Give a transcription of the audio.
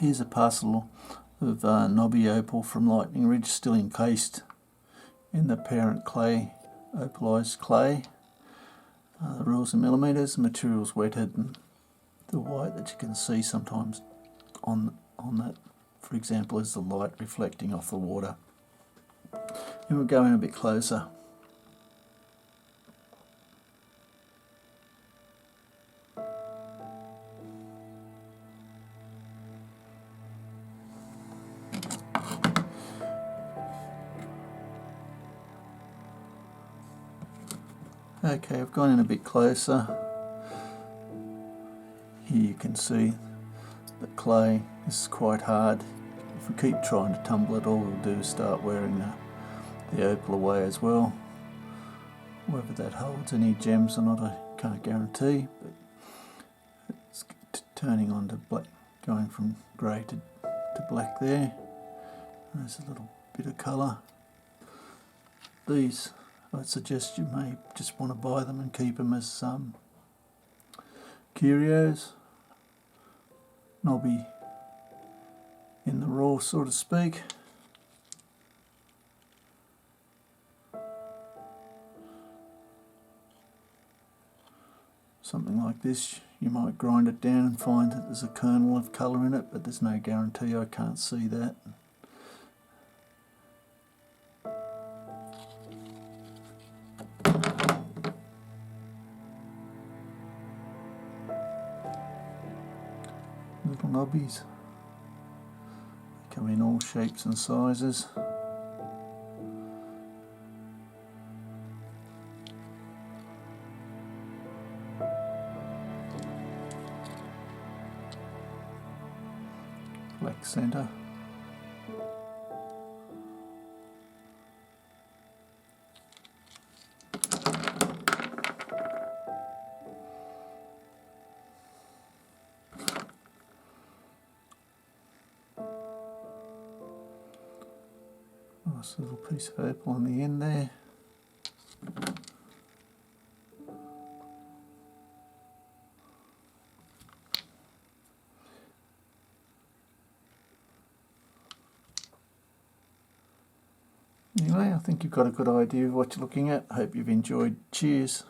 Here's a parcel of Nobby Opal from Lightning Ridge, still encased in the parent clay, opalized clay. The rules in millimetres, the material's wetted, and the white that you can see sometimes on that, for example, is the light reflecting off the water. And we'll go in a bit closer. Okay, I've gone in a bit closer. Here you can see the clay is quite hard. If we keep trying to tumble it, all we'll do is start wearing the opal away as well. Whether that holds any gems or not, I can't guarantee, but it's turning on to black, going from grey to black there. There's a little bit of colour. These, I'd suggest you may just want to buy them and keep them as curios. Nobby in the raw, so to speak. Something like this, you might grind it down and find that there's a kernel of colour in it, but there's no guarantee. I can't see that. Little nobbies. They come in all shapes and sizes. Black centre. Nice little piece of opal on the end there. Anyway, I think you've got a good idea of what you're looking at. I hope you've enjoyed. Cheers.